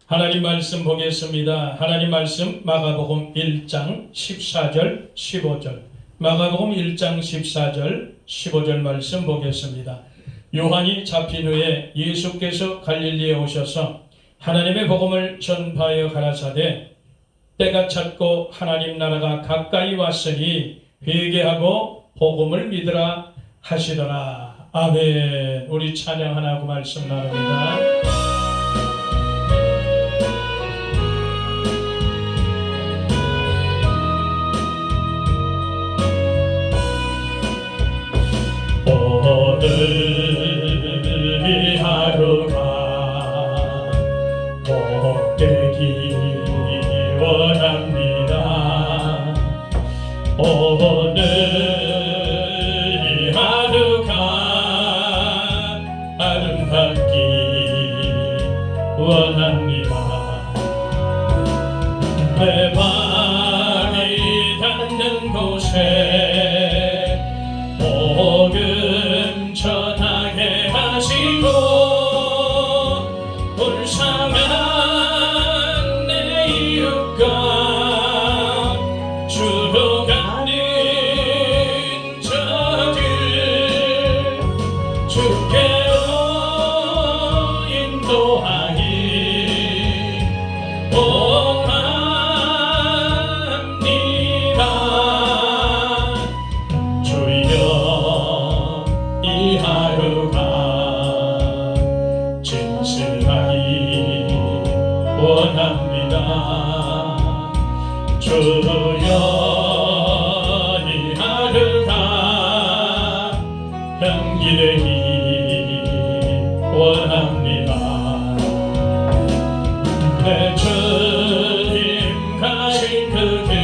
하나님 말씀 보겠습니다. 하나님 말씀 마가복음 1장 14절 15절 마가복음 1장 14절 15절 말씀 보겠습니다. 요한이 잡힌 후에 예수께서 갈릴리에 오셔서 하나님의 복음을 전파하여 가라사대 때가 찼고 하나님 나라가 가까이 왔으니 회개하고 복음을 믿으라 하시더라. 아멘. 우리 찬양 하나 하고 말씀 나눕니다. 오늘 이 하루가 복되기 원합니다. 오늘 이 하루가 아름답기 원합니다. 내 발이 닿는 곳에 복음 전하게 하시고 불쌍한 내 이웃과 주로 가는 저들 주께로 인도하기 원합니다. 주여 이 하루가 진실하기 원합니다. 주여 이 하루가 향기되기 원합니다. 내 주님 가신 그 길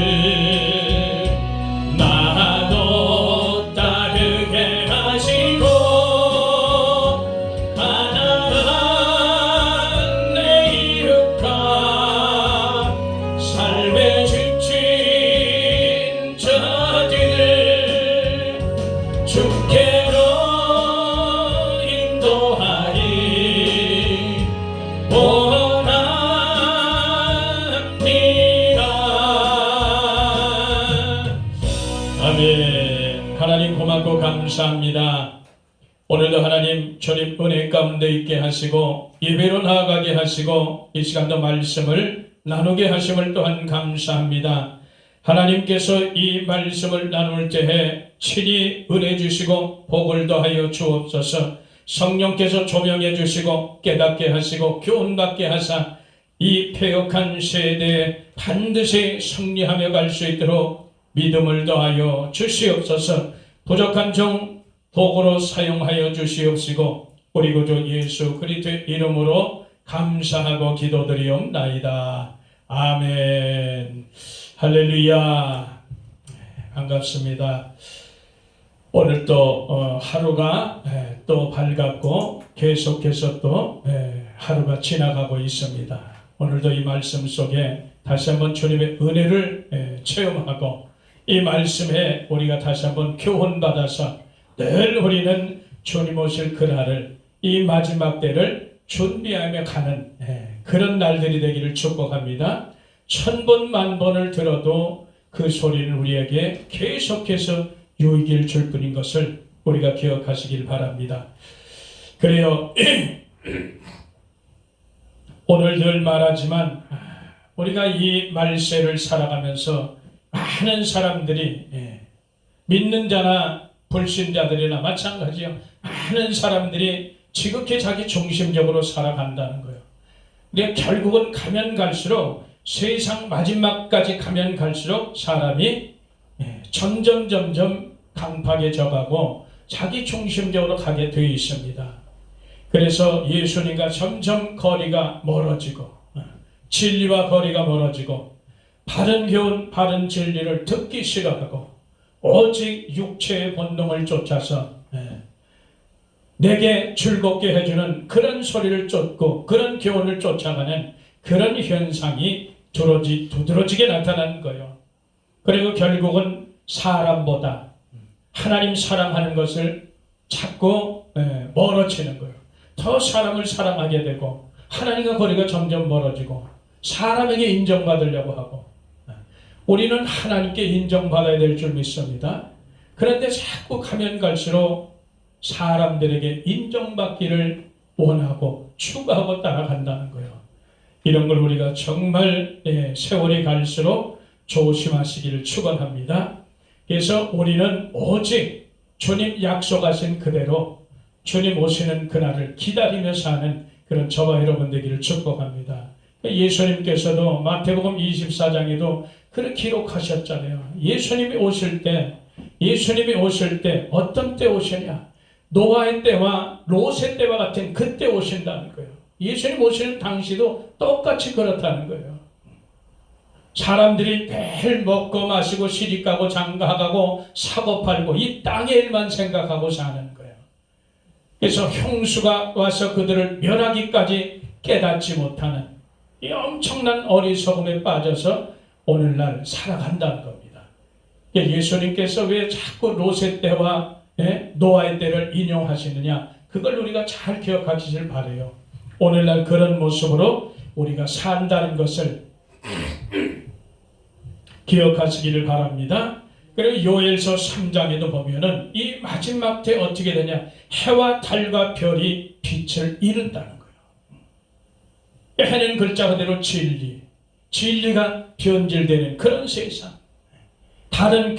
나도 따르게 하시고 가난한 내 이웃과 삶에 지친 저들 주께로 인도하리 아멘. 하나님 고맙고 감사합니다. 오늘도 하나님 주님 은혜 가운데 있게 하시고 예배로 나아가게 하시고 이 시간도 말씀을 나누게 하심을 또한 감사합니다. 하나님께서 이 말씀을 나눌 때에 친히 은혜 주시고 복을 더하여 주옵소서. 성령께서 조명해 주시고 깨닫게 하시고 교훈받게 하사 이 패역한 세대에 반드시 승리하며 갈 수 있도록 믿음을 더하여 주시옵소서. 부족한 종 도구로 사용하여 주시옵시고 우리 구주 예수 그리스도의 이름으로 감사하고 기도드리옵나이다. 아멘. 할렐루야. 반갑습니다. 오늘 또 하루가 또 밝았고 계속해서 또 하루가 지나가고 있습니다. 오늘도 이 말씀 속에 다시 한번 주님의 은혜를 체험하고 이 말씀에 우리가 다시 한번 교훈받아서 늘 우리는 주님 오실 그날을 이 마지막 때를 준비하며 가는 그런 날들이 되기를 축복합니다. 1000번 만번을 들어도 그 소리는 우리에게 계속해서 유익을 줄 뿐인 것을 우리가 기억하시길 바랍니다. 그래요. 오늘 늘 말하지만 우리가 이 말세를 살아가면서 많은 사람들이 믿는 자나 불신자들이나 마찬가지요. 많은 사람들이 지극히 자기 중심적으로 살아간다는 거예요. 근데 결국은 가면 갈수록 세상 마지막까지 가면 갈수록 사람이 점점 강팍해져 가고 자기 중심적으로 가게 되어 있습니다. 그래서 예수님과 점점 거리가 멀어지고 진리와 거리가 멀어지고 바른 교훈, 바른 진리를 듣기 싫어하고 오직 육체의 본능을 쫓아서 내게 즐겁게 해주는 그런 소리를 쫓고 그런 교훈을 쫓아가는 그런 현상이 두드러지게 나타나는 거예요. 그리고 결국은 사람보다 하나님 사랑하는 것을 자꾸 멀어지는 거예요. 더 사람을 사랑하게 되고 하나님과 거리가 점점 멀어지고 사람에게 인정받으려고 하고 우리는 하나님께 인정받아야 될 줄 믿습니다. 그런데 자꾸 가면 갈수록 사람들에게 인정받기를 원하고 추구하고 따라간다는 거예요. 이런 걸 우리가 정말 세월이 갈수록 조심하시기를 축원합니다. 그래서 우리는 오직 주님 약속하신 그대로 주님 오시는 그날을 기다리며 사는 그런 저와 여러분 되기를 축복합니다. 예수님께서도 마태복음 24장에도 그렇게 기록하셨잖아요. 예수님이 오실 때 어떤 때 오시냐? 노아의 때와 롯의 때와 같은 그때 오신다는 거예요. 예수님 오시는 당시도 똑같이 그렇다는 거예요. 사람들이 매일 먹고 마시고 시집가고 장가가고 사고 팔고 이 땅의 일만 생각하고 사는 거예요. 그래서 형수가 와서 그들을 멸하기까지 깨닫지 못하는 이 엄청난 어리석음에 빠져서 오늘날 살아간다는 겁니다. 예수님께서 왜 자꾸 롯의 때와 노아의 때를 인용하시느냐? 그걸 우리가 잘 기억하시길 바라요. 오늘날 그런 모습으로 우리가 산다는 것을 기억하시기를 바랍니다. 그리고 요엘서 3장에도 보면은 이 마지막 때 어떻게 되냐? 해와 달과 별이 빛을 잃는다는 거예요. 해는 글자 그대로 진리가 변질되는 그런 세상. 다른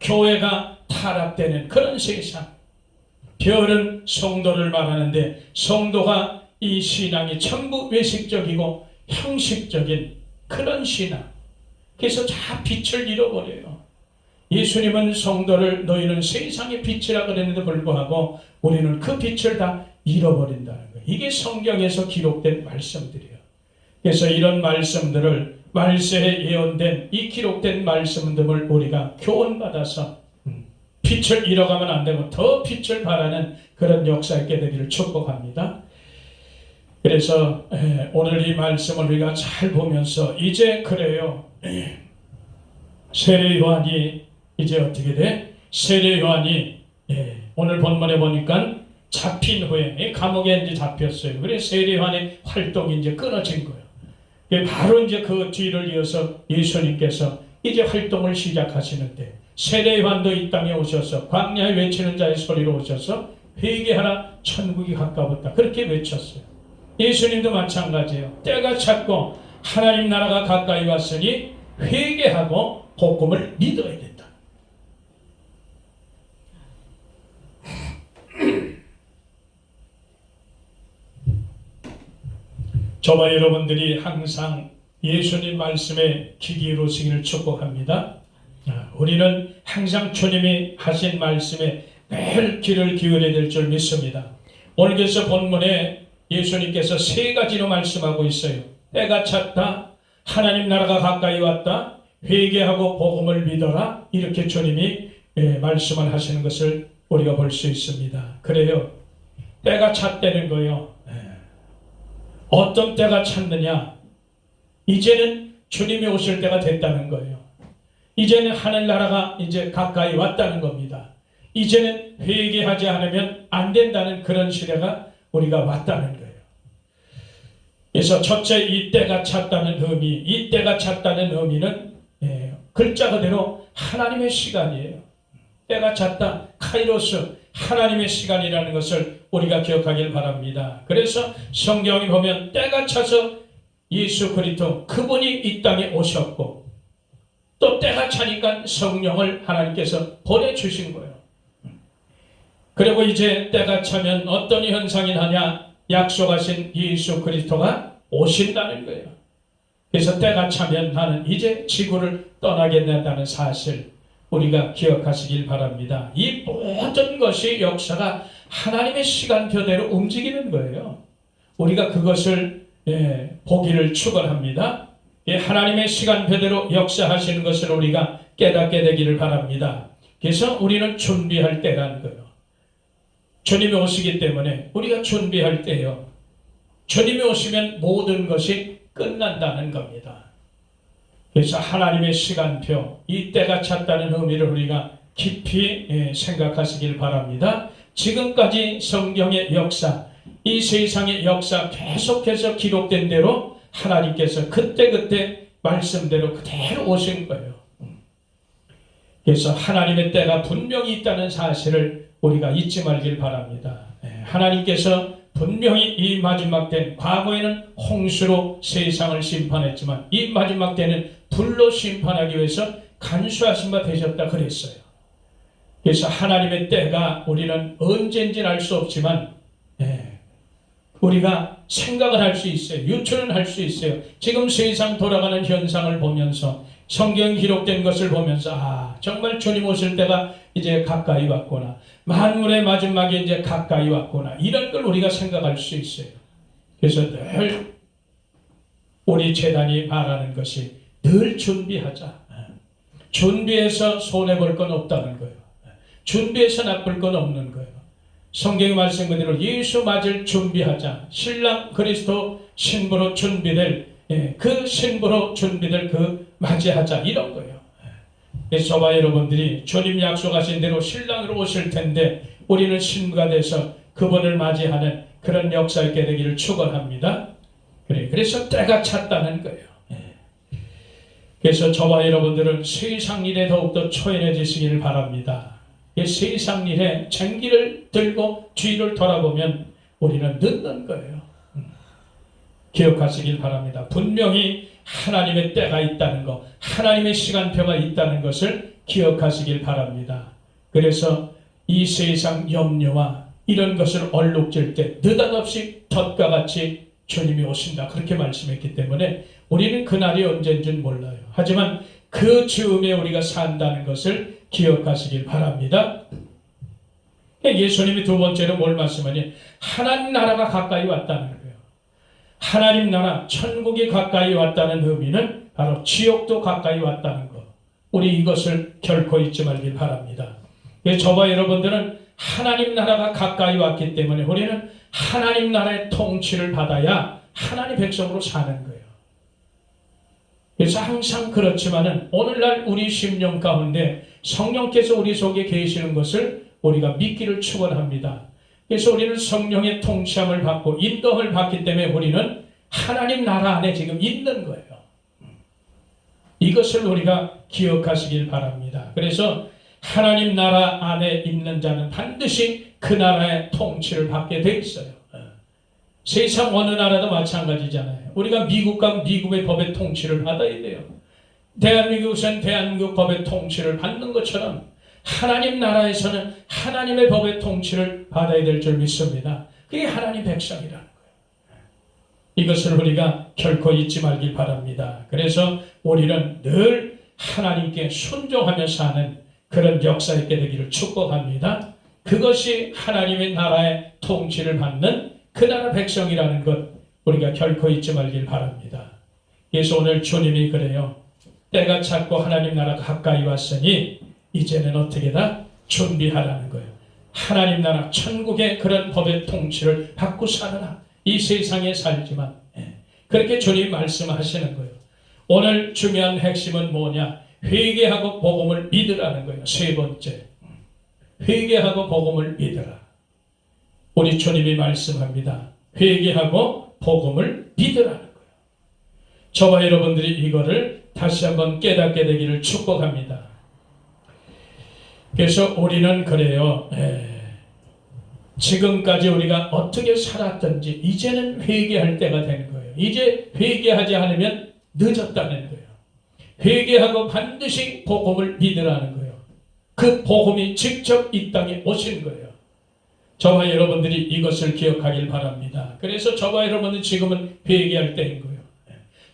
교회가 타락되는 그런 세상. 별은 성도를 말하는데 성도가 이 신앙이 전부 외식적이고 형식적인 그런 신앙. 그래서 다 빛을 잃어버려요. 예수님은 성도를 너희는 세상의 빛이라 그랬는데 불구하고 우리는 그 빛을 다 잃어버린다는 거예요. 이게 성경에서 기록된 말씀들이에요. 그래서 이런 말씀들을 말세에 예언된 이 기록된 말씀들을 우리가 교훈받아서 빛을 잃어가면 안 되고 더 빛을 발하는 그런 역사 있게 되기를 축복합니다. 그래서 오늘 이 말씀을 우리가 잘 보면서 이제 그래요. 세례 요한이 이제 어떻게 돼? 세례 요한이 오늘 본문에 보니까 잡힌 후에 감옥에 이제 잡혔어요. 그래서 세례 요한의 활동이 이제 끊어진 거예요. 바로 이제 그 뒤를 이어서 예수님께서 이제 활동을 시작하시는데 세례 요한도 이 땅에 오셔서 광야에 외치는 자의 소리로 오셔서 회개하라 천국이 가까웠다 그렇게 외쳤어요. 예수님도 마찬가지예요. 때가 찼고 하나님 나라가 가까이 왔으니 회개하고 복음을 믿어야 된다. 저와 여러분들이 항상 예수님 말씀에 귀 기울이시기를 축복합니다. 우리는 항상 주님이 하신 말씀에 매일 귀를 기울여야 될 줄 믿습니다. 오늘 그래서 본문에 예수님께서 세 가지로 말씀하고 있어요. 때가 찼다. 하나님 나라가 가까이 왔다. 회개하고 복음을 믿어라. 이렇게 주님이 말씀을 하시는 것을 우리가 볼 수 있습니다. 그래요. 때가 찼다는 거예요. 어떤 때가 찼느냐? 이제는 주님이 오실 때가 됐다는 거예요. 이제는 하늘나라가 이제 가까이 왔다는 겁니다. 이제는 회개하지 않으면 안 된다는 그런 시대가 우리가 왔다는 거예요. 그래서 첫째 이 때가 찼다는 의미, 이 때가 찼다는 의미는 글자 그대로 하나님의 시간이에요. 때가 찼다, 카이로스, 하나님의 시간이라는 것을 우리가 기억하길 바랍니다. 그래서 성경이 보면 때가 차서 예수 그리스도 그분이 이 땅에 오셨고 또 때가 차니까 성령을 하나님께서 보내주신 거예요. 그리고 이제 때가 차면 어떤 현상이 나냐? 약속하신 예수 그리스도가 오신다는 거예요. 그래서 때가 차면 나는 이제 지구를 떠나겠다는 사실 우리가 기억하시길 바랍니다. 이 모든 것이 역사가 하나님의 시간표대로 움직이는 거예요. 우리가 그것을 보기를 축원합니다. 하나님의 시간표대로 역사하시는 것을 우리가 깨닫게 되기를 바랍니다. 그래서 우리는 준비할 때라는 거예요. 주님이 오시기 때문에 우리가 준비할 때요. 주님이 오시면 모든 것이 끝난다는 겁니다. 그래서 하나님의 시간표, 이 때가 찼다는 의미를 우리가 깊이 생각하시길 바랍니다. 지금까지 성경의 역사, 이 세상의 역사 계속해서 기록된 대로 하나님께서 그때그때 말씀대로 그대로 오신 거예요. 그래서 하나님의 때가 분명히 있다는 사실을 우리가 잊지 말길 바랍니다. 하나님께서 분명히 이 마지막 때는, 과거에는 홍수로 세상을 심판했지만 이 마지막 때는 불로 심판하기 위해서 간수하신 바 되셨다 그랬어요. 그래서 하나님의 때가 우리는 언제인지는 알 수 없지만 우리가 생각을 할 수 있어요. 유추는 할 수 있어요. 지금 세상 돌아가는 현상을 보면서, 성경 기록된 것을 보면서 정말 주님 오실 때가 이제 가까이 왔구나, 만물의 마지막이 이제 가까이 왔구나, 이런 걸 우리가 생각할 수 있어요. 그래서 늘 우리 재단이 말하는 것이 늘 준비하자. 준비해서 손해볼 건 없다는 거예요. 준비해서 나쁠 건 없는 거예요. 성경의 말씀 그대로 예수 맞을 준비하자. 신랑 그리스도 신부로 준비될, 그 신부로 준비될 그 맞이하자, 이런 거예요. 그래서 저와 여러분들이 주님 약속하신 대로 신랑으로 오실 텐데 우리는 신부가 돼서 그분을 맞이하는 그런 역사 있게 되기를 축원합니다. 그래서 때가 찼다는 거예요. 그래서 저와 여러분들은 세상 일에 더욱더 초연해지시기를 바랍니다. 세상 일에 쟁기를 들고 뒤를 돌아보면 우리는 늦는 거예요. 기억하시길 바랍니다. 분명히 하나님의 때가 있다는 것, 하나님의 시간표가 있다는 것을 기억하시길 바랍니다. 그래서 이 세상 염려와 이런 것을 얼룩질 때 느닷없이 덫과 같이 주님이 오신다, 그렇게 말씀했기 때문에 우리는 그날이 언제인지는 몰라요. 하지만 그 즈음에 우리가 산다는 것을 기억하시길 바랍니다. 예수님이 두 번째로 뭘 말씀하니? 하나님 나라가 가까이 왔다는 거예요. 하나님 나라, 천국이 가까이 왔다는 의미는 바로 지옥도 가까이 왔다는 것. 우리 이것을 결코 잊지 말길 바랍니다. 저와 여러분들은 하나님 나라가 가까이 왔기 때문에 우리는 하나님 나라의 통치를 받아야 하나님 백성으로 사는 거예요. 그래서 항상 그렇지만은 오늘날 우리 심령 가운데 성령께서 우리 속에 계시는 것을 우리가 믿기를 축원합니다. 그래서 우리는 성령의 통치함을 받고 인도함을 받기 때문에 우리는 하나님 나라 안에 지금 있는 거예요. 이것을 우리가 기억하시길 바랍니다. 그래서 하나님 나라 안에 있는 자는 반드시 그 나라의 통치를 받게 돼 있어요. 세상 어느 나라도 마찬가지잖아요. 우리가 미국 가면 미국의 법의 통치를 받아야 돼요. 대한민국에서는 대한민국 법의 통치를 받는 것처럼 하나님 나라에서는 하나님의 법의 통치를 받아야 될 줄 믿습니다. 그게 하나님 백성이라는 거예요. 이것을 우리가 결코 잊지 말길 바랍니다. 그래서 우리는 늘 하나님께 순종하며 사는 그런 역사 있게 되기를 축복합니다. 그것이 하나님의 나라의 통치를 받는 그 나라 백성이라는 것 우리가 결코 잊지 말길 바랍니다. 그래서 오늘 주님이 그래요. 때가 찼고 하나님 나라가 가까이 왔으니 이제는 어떻게다? 준비하라는 거예요. 하나님 나라 천국의 그런 법의 통치를 받고 살아라. 이 세상에 살지만 그렇게 주님 말씀하시는 거예요. 오늘 중요한 핵심은 뭐냐? 회개하고 복음을 믿으라는 거예요. 세 번째, 회개하고 복음을 믿으라. 우리 주님이 말씀합니다. 회개하고 복음을 믿으라는 거예요. 저와 여러분들이 이거를 다시 한번 깨닫게 되기를 축복합니다. 그래서 우리는 그래요. 지금까지 우리가 어떻게 살았든지 이제는 회개할 때가 되는 거예요. 이제 회개하지 않으면 늦었다는 거예요. 회개하고 반드시 복음을 믿으라는 거예요. 그 복음이 직접 이 땅에 오신 거예요. 저와 여러분들이 이것을 기억하길 바랍니다. 그래서 저와 여러분은 지금은 회개할 때인 거예요.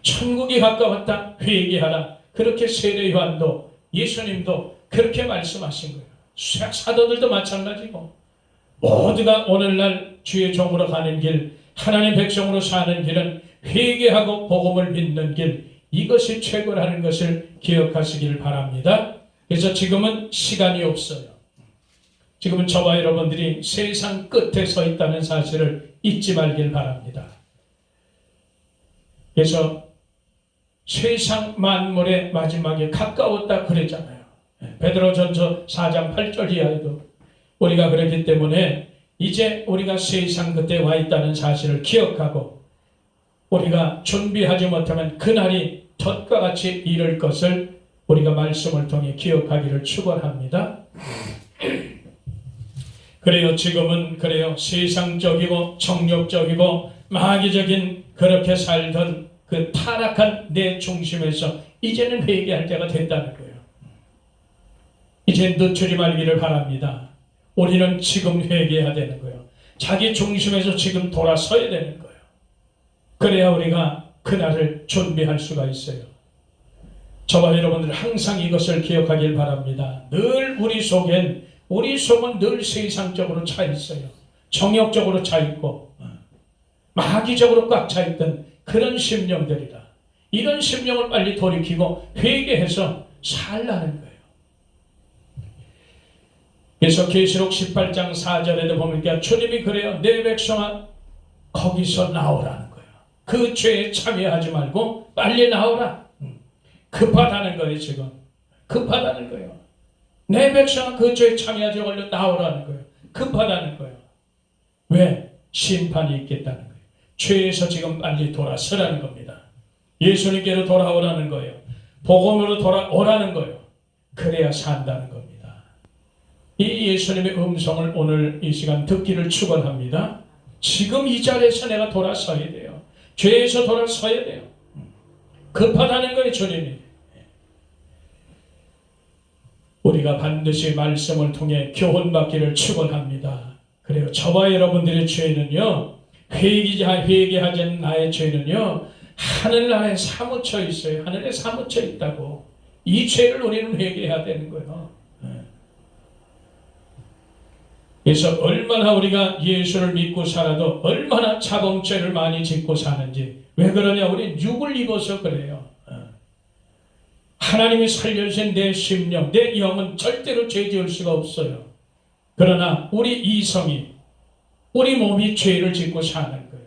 천국이 가까웠다. 회개하라. 그렇게 세례 요한도 예수님도 그렇게 말씀하신 거예요. 사도들도 마찬가지고 모두가 오늘날 주의 종으로 가는 길, 하나님 백성으로 사는 길은 회개하고 복음을 믿는 길, 이것이 최고라는 것을 기억하시길 바랍니다. 그래서 지금은 시간이 없어요. 지금은 저와 여러분들이 세상 끝에 서 있다는 사실을 잊지 말길 바랍니다. 그래서 세상 만물의 마지막에 가까웠다 그랬잖아요. 베드로전서 4장 8절 이하에도 우리가 그랬기 때문에 이제 우리가 세상 끝에 와 있다는 사실을 기억하고 우리가 준비하지 못하면 그날이 덫과 같이 이를 것을 우리가 말씀을 통해 기억하기를 축원합니다. 그래요. 지금은 그래요. 세상적이고 정욕적이고 마귀적인 그렇게 살던 그 타락한 내 중심에서 이제는 회개할 때가 됐다는 거예요. 이제 늦추지 말기를 바랍니다. 우리는 지금 회개해야 되는 거예요. 자기 중심에서 지금 돌아서야 되는 거예요. 그래야 우리가 그날을 준비할 수가 있어요. 저와 여러분들 항상 이것을 기억하길 바랍니다. 늘 우리 속은 늘 세상적으로 차 있어요. 정욕적으로 차 있고 마귀적으로 꽉 차 있던 그런 심령들이라. 이런 심령을 빨리 돌이키고 회개해서 살라는 거예요. 그래서 계시록 18장 4절에도 보니까 주님이 그래요. 내 백성아 거기서 나오라는 거예요. 그 죄에 참여하지 말고 빨리 나오라. 급하다는 거예요. 지금 급하다는 거예요. 내 백성아 그 죄에 참여하지 말고 나오라는 거예요. 급하다는 거예요. 왜? 심판이 있겠다는 거예요. 죄에서 지금 빨리 돌아서라는 겁니다. 예수님께로 돌아오라는 거예요. 복음으로 돌아오라는 거예요. 그래야 산다는 겁니다. 이 예수님의 음성을 오늘 이 시간 듣기를 축원합니다. 지금 이 자리에서 내가 돌아서야 돼요. 죄에서 돌아서야 돼요. 급하다는 거예요. 주님이. 우리가 반드시 말씀을 통해 교훈받기를 축원합니다. 그래요. 저와 여러분들의 죄는요. 회개하지 않는 나의 죄는요. 하늘나라에 사무쳐 있어요. 하늘에 사무쳐 있다고. 이 죄를 우리는 회개해야 되는 거예요. 그래서 얼마나 우리가 예수를 믿고 살아도 얼마나 자범죄를 많이 짓고 사는지. 왜 그러냐? 우리 육을 입어서 그래요. 하나님이 살려주신 내 심령, 내 영은 절대로 죄 지을 수가 없어요. 그러나 우리 이성이, 우리 몸이 죄를 짓고 사는 거예요.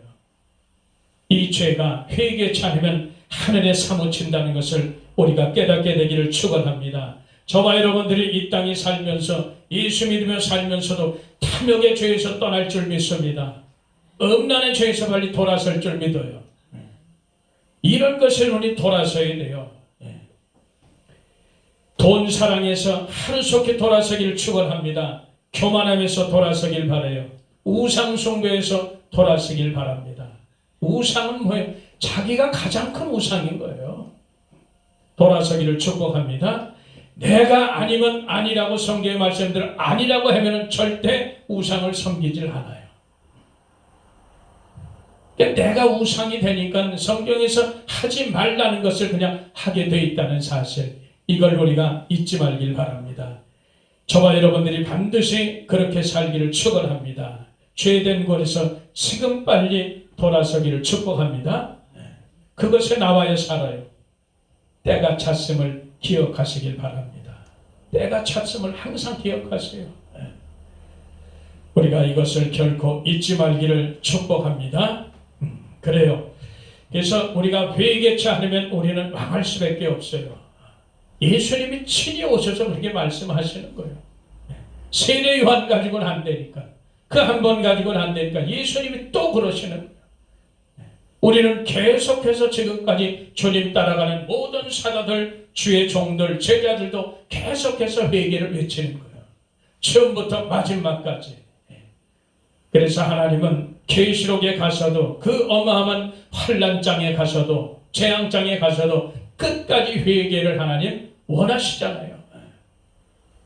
이 죄가 회개치 않으면 하늘에 사무친다는 것을 우리가 깨닫게 되기를 축원합니다. 저와 여러분들이 이 땅에 살면서 예수 믿으며 살면서도 탐욕의 죄에서 떠날 줄 믿습니다. 음란의 죄에서 빨리 돌아설 줄 믿어요. 이런 것을 우리 돌아서야 돼요. 돈 사랑에서 하루속히 돌아서기를 축원합니다. 교만함에서 돌아서길 바라요. 우상 숭배에서 돌아서길 바랍니다. 우상은 뭐예요? 자기가 가장 큰 우상인 거예요. 돌아서기를 축복합니다. 내가 아니면 아니라고 성경의 말씀대로 아니라고 하면 절대 우상을 섬기질 않아요. 내가 우상이 되니까 성경에서 하지 말라는 것을 그냥 하게 돼 있다는 사실, 이걸 우리가 잊지 말길 바랍니다. 저와 여러분들이 반드시 그렇게 살기를 축원합니다. 죄된 곳에서 지금 빨리 돌아서기를 축복합니다. 그것에 나와야 살아요. 때가 찼음을 기억하시길 바랍니다. 때가 찼음을 항상 기억하세요. 우리가 이것을 결코 잊지 말기를 축복합니다. 그래요. 그래서 우리가 회개치 않으면 우리는 망할 수밖에 없어요. 예수님이 친히 오셔서 그렇게 말씀하시는 거예요. 세례 요한 가지고는 안 되니까, 그 한 번 가지고는 안 되니까 예수님이 또 그러시는 거예요. 우리는 계속해서 지금까지 주님 따라가는 모든 사도들, 주의 종들, 제자들도 계속해서 회개를 외치는 거예요. 처음부터 마지막까지. 그래서 하나님은 계시록에 가서도, 그 어마어마한 환난장에 가서도, 재앙장에 가서도 끝까지 회개를 하나님 원하시잖아요.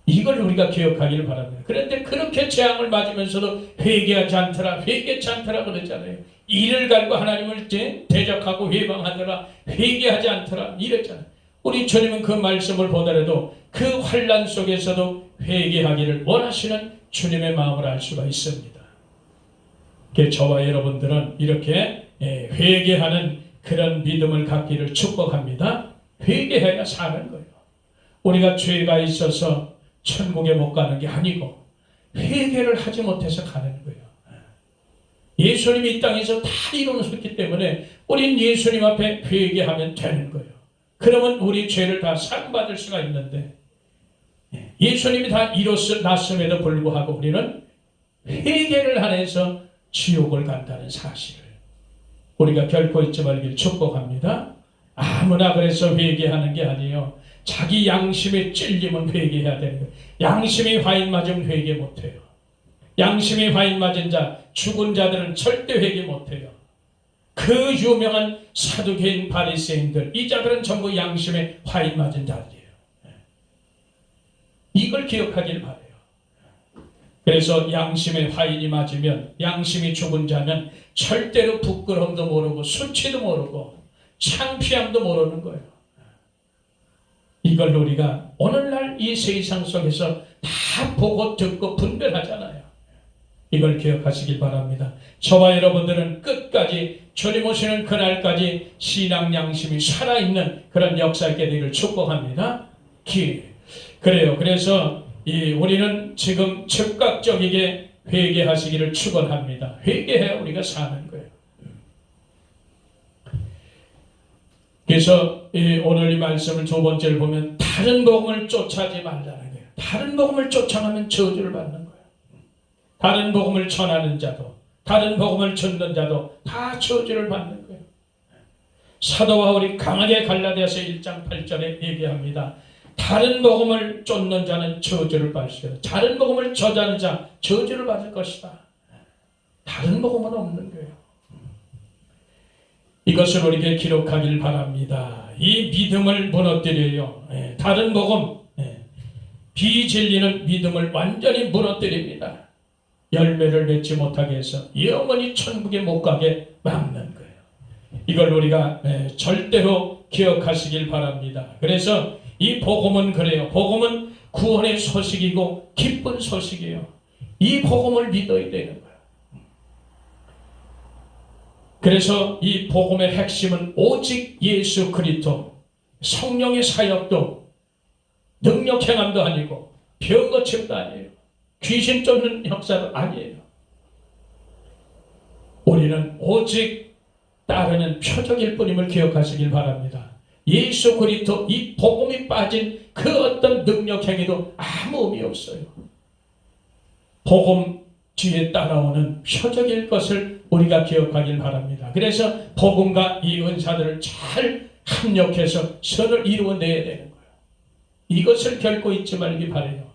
이걸 우리가 기억하기를 바랍니다. 그런데 그렇게 재앙을 맞으면서도 회개하지 않더라, 회개치 않더라 그러잖아요. 이를 갈고 하나님을 대적하고 회방하더라, 회개하지 않더라 이랬잖아요. 우리 주님은 그 말씀을 보더라도 그 환난 속에서도 회개하기를 원하시는 주님의 마음을 알 수가 있습니다. 저와 여러분들은 이렇게 회개하는 그런 믿음을 갖기를 축복합니다. 회개해야 사는 거예요. 우리가 죄가 있어서 천국에 못 가는 게 아니고 회개를 하지 못해서 가는 거예요. 예수님이 이 땅에서 다 이루셨기 때문에 우린 예수님 앞에 회개하면 되는 거예요. 그러면 우리 죄를 다 상받을 수가 있는데, 예수님이 다 이뤘음에도 불구하고 우리는 회개를 안 해서 지옥을 간다는 사실을 우리가 결코 잊지 말길 축복합니다. 아무나 그래서 회개하는 게 아니에요. 자기 양심에 찔리면 회개해야 되는 거예요. 양심이 화인 맞으면 회개 못해요. 양심이 화인 맞은 자, 죽은 자들은 절대 회개 못해요. 그 유명한 사두개인 바리새인들, 이 자들은 전부 양심에 화인 맞은 자들이에요. 이걸 기억하길 바라요. 그래서 양심에 화인이 맞으면, 양심이 죽은 자는 절대로 부끄러움도 모르고 수치도 모르고 창피함도 모르는 거예요. 이걸 우리가 오늘날 이 세상 속에서 다 보고 듣고 분별하잖아요. 이걸 기억하시길 바랍니다. 저와 여러분들은 끝까지 주님 오시는 그날까지 신앙 양심이 살아있는 그런 역사 있게 되기를 축복합니다. 그래요. 그래서 우리는 지금 즉각적이게 회개하시기를 축원합니다. 회개해야 우리가 사는 거예요. 그래서 오늘 이 말씀을 두 번째를 보면 다른 복음을 쫓아지 말라는 거예요. 다른 복음을 쫓아가면 저주를 받는 거예요. 다른 복음을 전하는 자도, 다른 복음을 전는 자도 다 저주를 받는 거예요. 사도 바울이 강하게 갈라디아서 1장 8절에 얘기합니다. 다른 복음을 쫓는 자는 저주를 받으시오. 다른 복음을 저자는 자 저주를 받을 것이다. 다른 복음은 없는 거예요. 이것을 우리에게 기록하길 바랍니다. 이 믿음을 무너뜨려요. 다른 복음, 비진리는 믿음을 완전히 무너뜨립니다. 열매를 맺지 못하게 해서 영원히 천국에 못 가게 막는 거예요. 이걸 우리가 절대로 기억하시길 바랍니다. 그래서 이 복음은 그래요. 복음은 구원의 소식이고 기쁜 소식이에요. 이 복음을 믿어야 되는 거예요. 그래서 이 복음의 핵심은 오직 예수 그리스도, 성령의 사역도 능력 행함도 아니고 병 고침도 아니에요. 귀신 쫓는 역사도 아니에요. 우리는 오직 따르는 표적일 뿐임을 기억하시길 바랍니다. 예수 그리스도 이 복음이 빠진 그 어떤 능력 행위도 아무 의미 없어요. 복음 뒤에 따라오는 표적일 것을 우리가 기억하길 바랍니다. 그래서 복음과 이 은사들을 잘 합력해서 선을 이루어내야 되는 거예요. 이것을 결코 잊지 말기 바라요.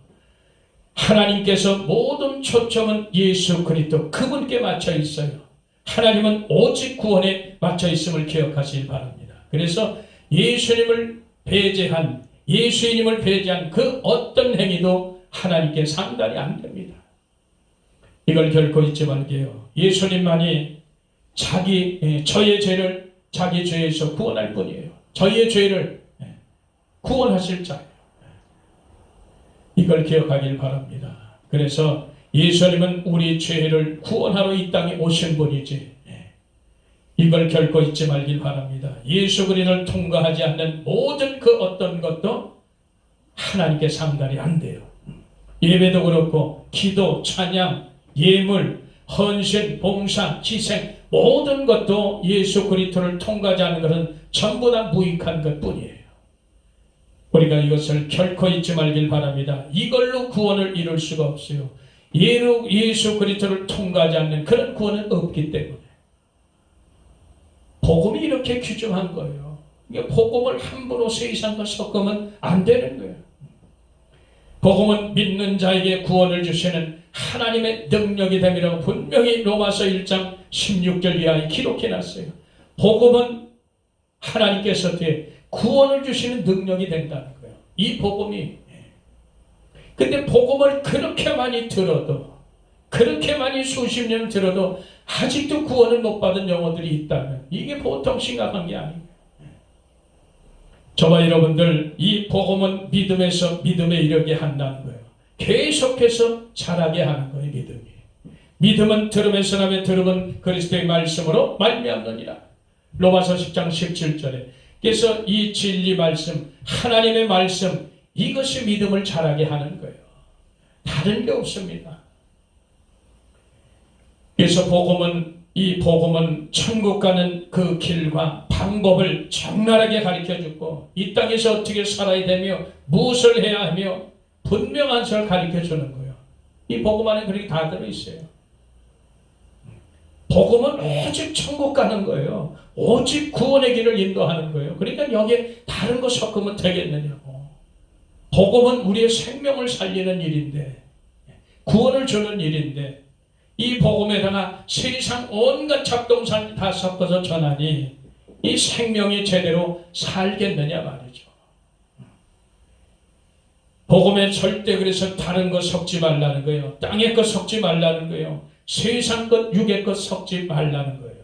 하나님께서 모든 초점은 예수 그리스도 그분께 맞춰 있어요. 하나님은 오직 구원에 맞춰 있음을 기억하시길 바랍니다. 그래서 예수님을 배제한 그 어떤 행위도 하나님께 상달이 안 됩니다. 이걸 결코 잊지 말게요. 예수님만이 저의 죄를 자기 죄에서 구원할 뿐이에요. 저의 죄를 구원하실 자예요. 이걸 기억하길 바랍니다. 그래서 예수님은 우리 죄를 구원하러 이 땅에 오신 분이지, 이걸 결코 잊지 말길 바랍니다. 예수 그리스도를 통과하지 않는 모든 그 어떤 것도 하나님께 상달이 안 돼요. 예배도 그렇고 기도, 찬양, 예물, 헌신, 봉사, 희생 모든 것도 예수 그리스도를 통과하지 않는 것은 전부 다 무익한 것뿐이에요. 우리가 이것을 결코 잊지 말길 바랍니다. 이걸로 구원을 이룰 수가 없어요. 예수 그리스도를 통과하지 않는 그런 구원은 없기 때문에. 복음이 이렇게 규정한 거예요. 복음을 함부로 세상과 섞으면 안 되는 거예요. 복음은 믿는 자에게 구원을 주시는 하나님의 능력이 됨이라고 분명히 로마서 1장 16절 이하에 기록해놨어요. 복음은 하나님께서 구원을 주시는 능력이 된다는 거예요. 이 복음이. 근데 복음을 그렇게 많이 들어도, 그렇게 많이 수십 년 들어도 아직도 구원을 못 받은 영혼들이 있다면 이게 보통 심각한 게 아니에요. 저와 여러분들 이 복음은 믿음에서 믿음에 이르게 한다는 거예요. 계속해서 자라게 하는 거예요. 믿음은 들음에서 나며 들음은 그리스도의 말씀으로 말미암느니라. 로마서 10장 17절에. 그래서 이 진리 말씀, 하나님의 말씀, 이것이 믿음을 자라게 하는 거예요. 다른 게 없습니다. 그래서 이 복음은 천국 가는 그 길과 방법을 적나라하게 가르쳐주고 이 땅에서 어떻게 살아야 되며 무엇을 해야 하며 분명한 것을 가르쳐주는 거예요. 이 복음 안에 그렇게 다 들어있어요. 복음은 오직 천국 가는 거예요. 오직 구원의 길을 인도하는 거예요. 그러니까 여기에 다른 거 섞으면 되겠느냐고. 복음은 우리의 생명을 살리는 일인데, 구원을 주는 일인데, 이 복음에다가 세상 온갖 잡동사니 다 섞어서 전하니 이 생명이 제대로 살겠느냐 말이죠. 복음에 절대 그래서 다른 것 섞지 말라는 거예요. 땅의 것 섞지 말라는 거예요. 세상 것, 육의 것 섞지 말라는 거예요.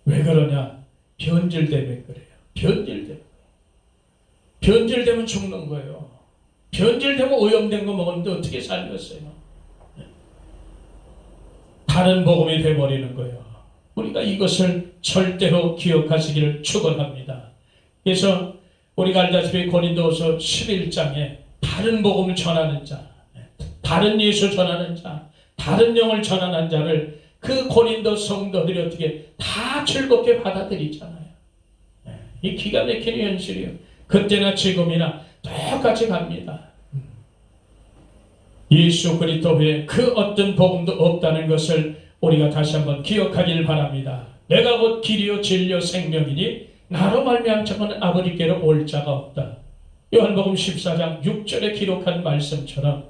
왜 그러냐? 변질되면 그래요. 변질되면 죽는 거예요. 변질되면 오염된 거 먹었는데 어떻게 살겠어요? 다른 복음이 돼버리는 거예요. 우리가 이것을 절대로 기억하시기를 축원합니다. 그래서 우리가 알다시피 고린도후서 11장에 다른 복음을 전하는 자, 다른 예수 전하는 자, 다른 영을 전하는 자를 그 고린도 성도들이 어떻게 다 즐겁게 받아들이잖아요. 이 기가 막히는 현실이에요. 그때나 지금이나 똑같이 갑니다. 예수 그리스도 외에 그 어떤 복음도 없다는 것을 우리가 다시 한번 기억하길 바랍니다. 내가 곧 길이요 진리요 생명이니 나로 말미암아 자는 아버지께로 올 자가 없다. 요한복음 14장 6절에 기록한 말씀처럼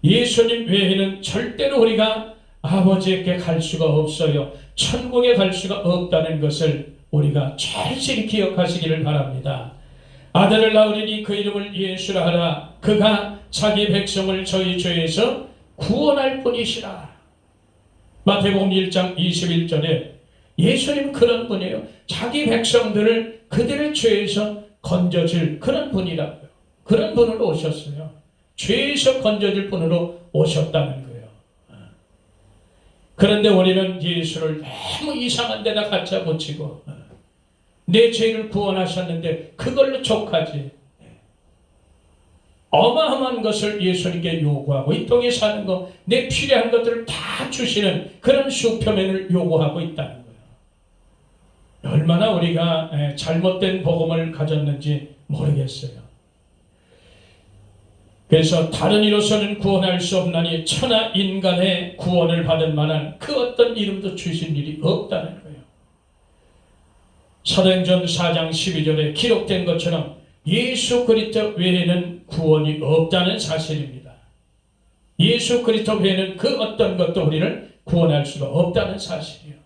예수님 외에는 절대로 우리가 아버지에게 갈 수가 없어요. 천국에 갈 수가 없다는 것을 우리가 절실히 기억하시기를 바랍니다. 아들을 낳으리니 그 이름을 예수라 하라. 그가 자기 백성을 저희 죄에서 구원할 뿐이시라. 마태복음 1장 21절에 예수님 그런 분이에요. 자기 백성들을 그들의 죄에서 건져줄 그런 분이라고요. 그런 분으로 오셨어요. 죄에서 건져줄 분으로 오셨다는 거예요. 그런데 우리는 예수를 너무 이상한 데다 갖다 붙이고 내 죄를 구원하셨는데 그걸로 족하지. 어마어마한 것을 예수님께 요구하고 이 땅에 사는 거, 내 필요한 것들을 다 주시는 그런 수표면을 요구하고 있다는 거예요. 얼마나 우리가 잘못된 복음을 가졌는지 모르겠어요. 그래서 다른 이로서는 구원할 수 없나니 천하 인간의 구원을 받을 만한 그 어떤 이름도 주신 일이 없다는 거예요. 사도행전 4장 12절에 기록된 것처럼 예수 그리스도 외에는 구원이 없다는 사실입니다. 예수 그리스도 외에는 그 어떤 것도 우리를 구원할 수가 없다는 사실이에요.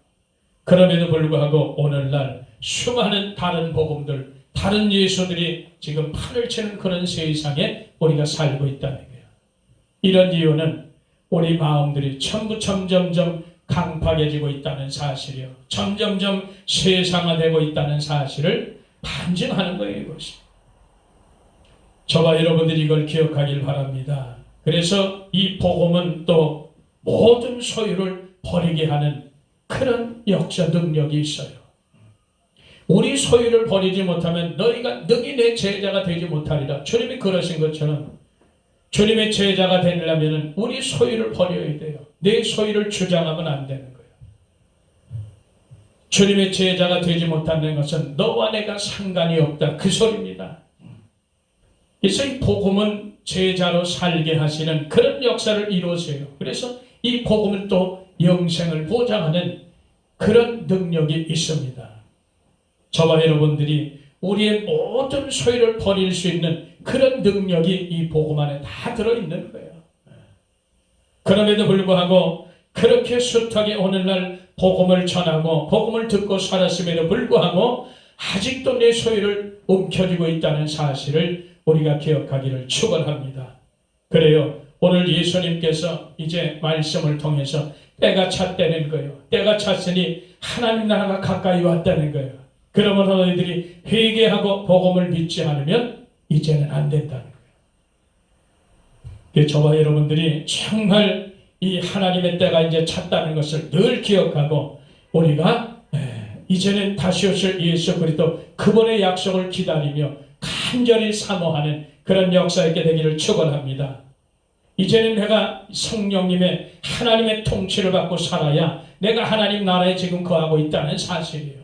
그럼에도 불구하고 오늘날 수많은 다른 복음들, 다른 예수들이 지금 판을 치는 그런 세상에 우리가 살고 있다는 거예요. 이런 이유는 우리 마음들이 점점점 강팍해지고 있다는 사실이요. 점점점 세상화되고 있다는 사실을 반증하는 거예요, 이것이. 저와 여러분들이 이걸 기억하길 바랍니다. 그래서 이 복음은 또 모든 소유를 버리게 하는 그런 역사 능력이 있어요. 우리 소유를 버리지 못하면 너희 내 제자가 되지 못하리라. 주님이 그러신 것처럼 주님의 제자가 되려면 우리 소유를 버려야 돼요. 내 소유를 주장하면 안 되는 거예요. 주님의 제자가 되지 못한다는 것은 너와 내가 상관이 없다. 그 소리입니다. 그래서 이 복음은 제자로 살게 하시는 그런 역사를 이루세요. 그래서 이 복음은 또 영생을 보장하는 그런 능력이 있습니다. 저와 여러분들이 우리의 모든 소유를 버릴 수 있는 그런 능력이 이 복음 안에 다 들어있는 거예요. 그럼에도 불구하고 그렇게 숱하게 오늘날 복음을 전하고 복음을 듣고 살았음에도 불구하고 아직도 내 소유를 움켜쥐고 있다는 사실을 우리가 기억하기를 축원합니다. 그래요. 오늘 예수님께서 이제 말씀을 통해서 때가 찼다는 거예요. 때가 찼으니 하나님 나라가 가까이 왔다는 거예요. 그러면 너희들이 회개하고 복음을 믿지 않으면 이제는 안 된다는 거예요. 저와 여러분들이 정말 이 하나님의 때가 이제 찼다는 것을 늘 기억하고 우리가 이제는 다시 오실 예수 그리스도 그분의 약속을 기다리며 간절히 사모하는 그런 역사 있게 되기를 축원합니다. 이제는 내가 성령님의 하나님의 통치를 받고 살아야 내가 하나님 나라에 지금 거하고 있다는 사실이에요.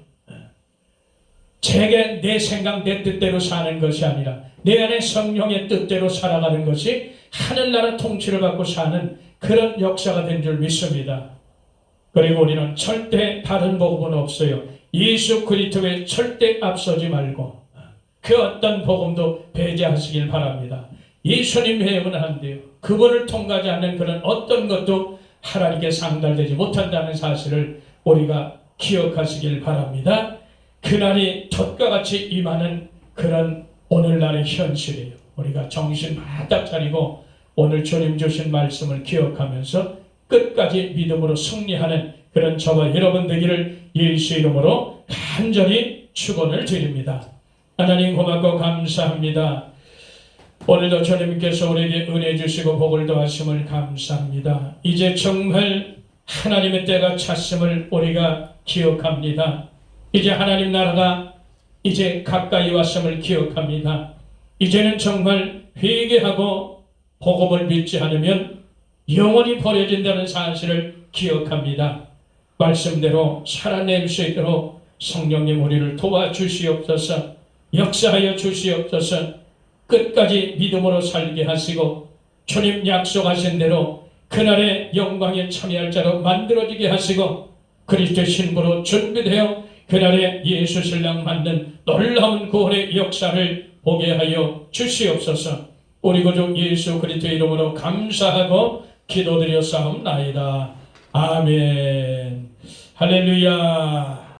제게 내 생각 내 뜻대로 사는 것이 아니라 내 안에 성령의 뜻대로 살아가는 것이 하늘나라 통치를 받고 사는 그런 역사가 된 줄 믿습니다. 그리고 우리는 절대 다른 복음은 없어요. 예수 그리스도에 절대 앞서지 말고 그 어떤 복음도 배제하시길 바랍니다. 예수님 외에는 안 돼요. 그분을 통과하지 않는 그런 어떤 것도 하나님께 상달되지 못한다는 사실을 우리가 기억하시길 바랍니다. 그날이 덫과 같이 임하는 그런 오늘날의 현실이에요. 우리가 정신 바짝 차리고 오늘 주님 주신 말씀을 기억하면서 끝까지 믿음으로 승리하는 그런 저와 여러분 되기를 예수 이름으로 간절히 축원을 드립니다. 하나님 고맙고 감사합니다. 오늘도 주님께서 우리에게 은혜 주시고 복을 더하심을 감사합니다. 이제 정말 하나님의 때가 찼음을 우리가 기억합니다. 이제 하나님 나라가 이제 가까이 왔음을 기억합니다. 이제는 정말 회개하고 복음을 믿지 않으면 영원히 버려진다는 사실을 기억합니다. 말씀대로 살아낼 수 있도록 성령님 우리를 도와주시옵소서. 역사하여 주시옵소서. 끝까지 믿음으로 살게 하시고 주님 약속하신 대로 그날의 영광에 참여할 자로 만들어지게 하시고 그리스도의 신부로 준비되어 그날의 예수 신랑 만든 놀라운 구원의 역사를 보게 하여 주시옵소서. 우리 구주 예수 그리스도의 이름으로 감사하고 기도드려 싸움나이다. 아멘. 할렐루야.